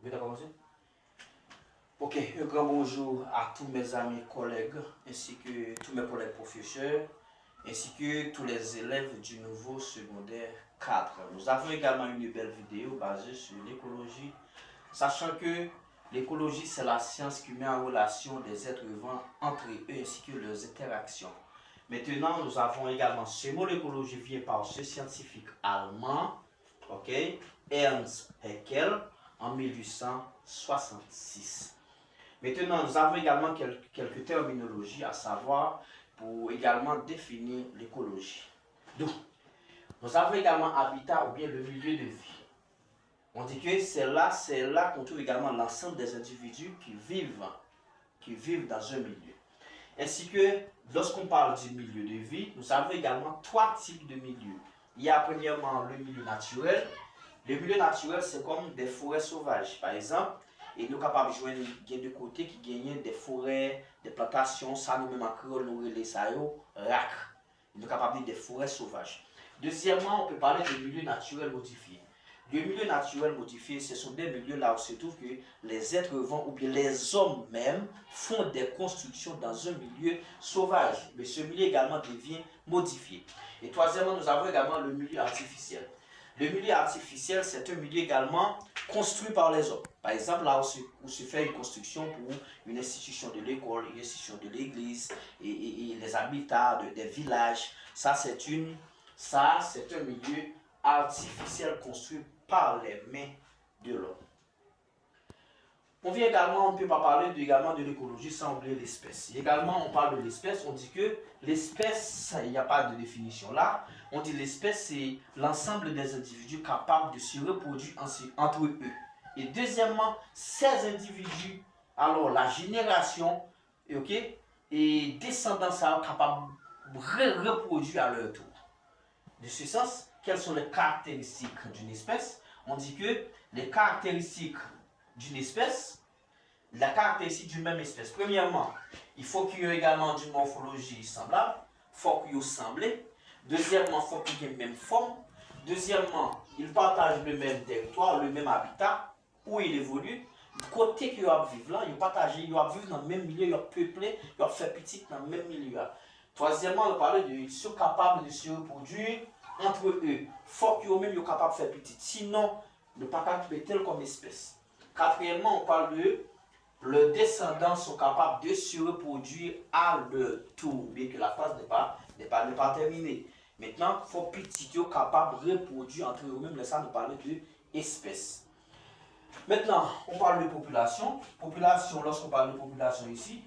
Je vais commencer. Ok, un grand bonjour à tous mes amis collègues, ainsi que tous mes collègues professeurs, ainsi que tous les élèves du nouveau secondaire 4. Nous avons également une belle vidéo basée sur l'écologie, sachant que l'écologie, c'est la science qui met en relation des êtres vivants entre eux ainsi que leurs interactions. Maintenant, nous avons également ce mot l'écologie vient par ce scientifique allemand, ok, Ernst Haeckel, en 1866. Maintenant, nous avons également quelques terminologies à savoir pour également définir l'écologie. Donc, nous avons également habitat ou bien le milieu de vie. On dit que c'est là qu'on trouve également l'ensemble des individus qui vivent dans un milieu. Ainsi que, lorsqu'on parle du milieu de vie, nous avons également trois types de milieux. Il y a premièrement le milieu naturel. Le milieu naturel, c'est comme des forêts sauvages. Par exemple, et nous sommes capables de jouer de côté qui gagnent des forêts, des plantations, ça nous même en créole, nous relais ça, rac. Nous sommes capables de dire des forêts sauvages. Deuxièmement, on peut parler de milieu naturel modifié. Le milieu naturel modifié, ce sont des milieux là où se trouve que les êtres vivants ou bien les hommes même font des constructions dans un milieu sauvage. Mais ce milieu également devient modifié. Et troisièmement, nous avons également le milieu artificiel. Le milieu artificiel, c'est un milieu également construit par les hommes. Par exemple, là où se fait une construction pour une institution de l'école, une institution de l'église, et les habitats des villages. Ça, c'est un milieu artificiel construit par les mains de l'homme. On vient également, on ne peut pas parler également de l'écologie sans oublier l'espèce. Également, on parle de l'espèce, on dit que l'espèce, il n'y a pas de définition là. On dit l'espèce, c'est l'ensemble des individus capables de se reproduire entre eux. Et deuxièmement, ces individus, alors la génération, ok, et descendants sont capables de reproduire à leur tour. De ce sens, quelles sont les caractéristiques d'une espèce? On dit que les caractéristiques d'une espèce, la caractéristique d'une même espèce. Premièrement, il faut qu'il y ait également d'une morphologie semblable, il faut qu'il y ait semblé. Deuxièmement, il faut qu'il y ait une même forme. Deuxièmement, ils partagent le même territoire, le même habitat, où il évolue. Côté qu'ils vivent là, ils partagent, ils vivent dans le même milieu, ils peuplé, ils fait petit dans le même milieu. Troisièmement, on parle ils sont capables de se reproduire entre eux. Il faut qu'ils soient capables de faire petit. Sinon, ne pas être tel comme espèce. Quatrièmement, on parle de leurs descendants sont capables de se reproduire à leur tour, bien que la phase n'est pas terminée. Maintenant, il faut petit qu'ils soient capables de reproduire entre eux-mêmes, ça nous parle de espèces. Maintenant, on parle de population. Population, lorsqu'on parle de population ici,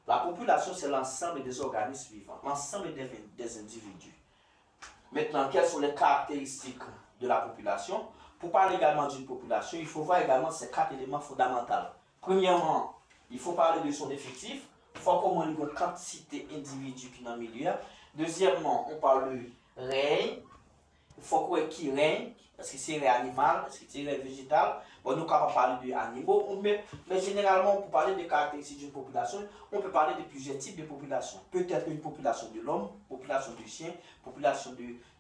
la population, c'est l'ensemble des organismes vivants, l'ensemble des individus. Maintenant, quelles sont les caractéristiques de la population? Pour parler également d'une population, il faut voir également ces quatre éléments fondamentaux. Premièrement, il faut parler de son effectif. Il faut comment il y a une quantité d'individus qui sont dans le milieu. Deuxièmement, on parle de règne. Il faut qu'il règne, parce que c'est animal, parce que c'est végétal. Bon, nous, quand on parle d'animaux, mais généralement, pour parler des caractéristiques d'une population, on peut parler de plusieurs types de populations. Peut-être une population de l'homme, population du chien, population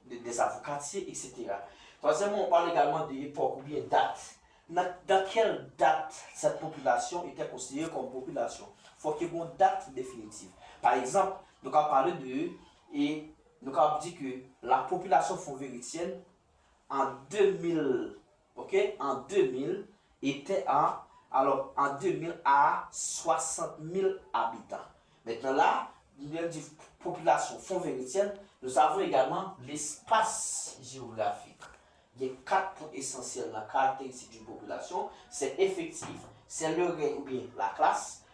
des avocatiers, etc. Troisièmement, on parle également d'époque ou bien date. Dans quelle date cette population était considérée comme population? Il faut qu'il y ait une date définitive. Par exemple, nous allons parler nous avons dit que la population fonvéritienne en 2000, en 2000 était à 60 000 habitants. Maintenant là, nous avons dit population fonvéritienne, nous avons également l'espace géographique. Il y a 4 points essentiels dans la caractéristique d'une population. C'est effectif, c'est le rang ou bien la classe,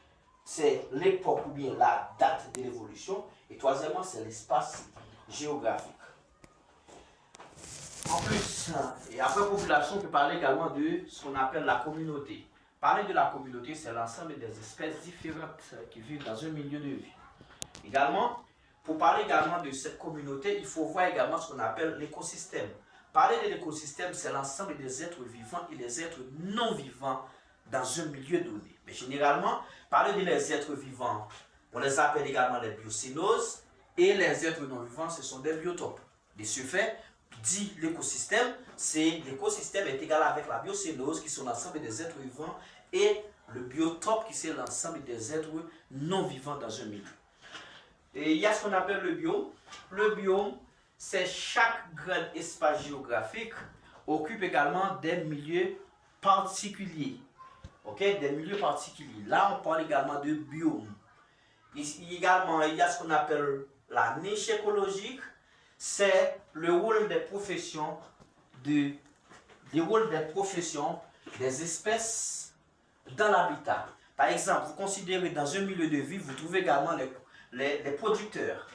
c'est l'époque ou bien la date de l'évolution, et troisièmement, c'est l'espace géographique. En plus, et après population, on peut parler également de ce qu'on appelle la communauté. Parler de la communauté, c'est l'ensemble des espèces différentes qui vivent dans un milieu de vie. Également, pour parler également de cette communauté, il faut voir également ce qu'on appelle l'écosystème. Parler de l'écosystème, c'est l'ensemble des êtres vivants et des êtres non vivants dans un milieu donné. Mais généralement, parler des êtres vivants, on les appelle également les biocénoses, et les êtres non vivants, ce sont des biotopes. De ce fait, dit l'écosystème, c'est l'écosystème est égal avec la biocénose, qui sont l'ensemble des êtres vivants, et le biotope, qui c'est l'ensemble des êtres non vivants dans un milieu. Et il y a ce qu'on appelle le biome. Le biome, c'est chaque grand espace géographique occupe également des milieux particuliers. Ok, des milieux particuliers. Là, on parle également de biome. Également, il y a ce qu'on appelle la niche écologique. C'est le rôle des professions des espèces dans l'habitat. Par exemple, vous considérez dans un milieu de vie, vous trouvez également les producteurs.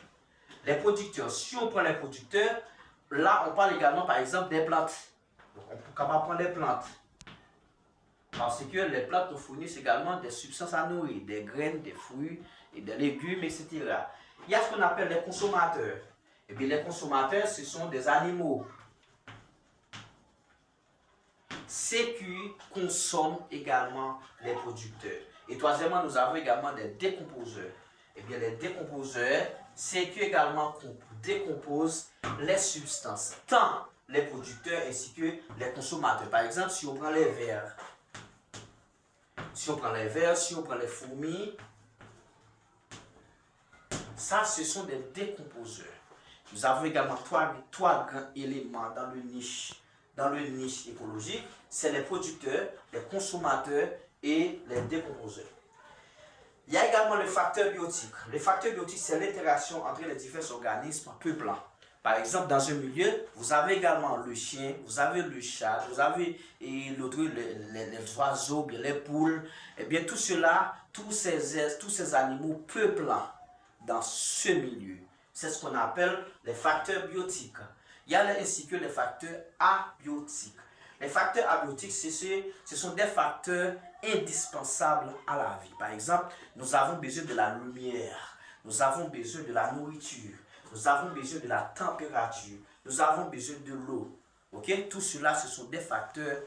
Les producteurs, si on prend les producteurs, là on parle également par exemple des plantes. Donc on peut prendre les plantes. Parce que les plantes nous fournissent également des substances à nourrir, des graines, des fruits, et des légumes, etc. Il y a ce qu'on appelle les consommateurs. Et bien les consommateurs, ce sont des animaux. Ceux qui consomment également les producteurs. Et troisièmement, nous avons également des décomposeurs. Et bien les décomposeurs, c'est qui également décomposent les substances, tant les producteurs ainsi que les consommateurs. Par exemple, si on prend les vers, si on prend les fourmis, ça, ce sont des décomposeurs. Nous avons également trois grands éléments dans le niche écologique. C'est les producteurs, les consommateurs et les décomposeurs. Il y a également le facteur biotique. Le facteur biotique, c'est l'interaction entre les différents organismes peuplant. Par exemple, dans un milieu, vous avez également le chien, vous avez le chat, vous avez les oiseaux, bien les poules. Et bien tout cela, tous ces animaux peuplant dans ce milieu. C'est ce qu'on appelle les facteurs biotiques. Il y a ainsi que les facteurs abiotiques. Les facteurs abiotiques, ce sont des facteurs indispensables à la vie. Par exemple, nous avons besoin de la lumière, nous avons besoin de la nourriture, nous avons besoin de la température, nous avons besoin de l'eau. Ok? Tout cela, ce sont des facteurs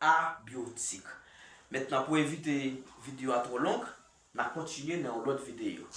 abiotiques. Maintenant, pour éviter une vidéo trop longue, on va continuer dans l'autre vidéo.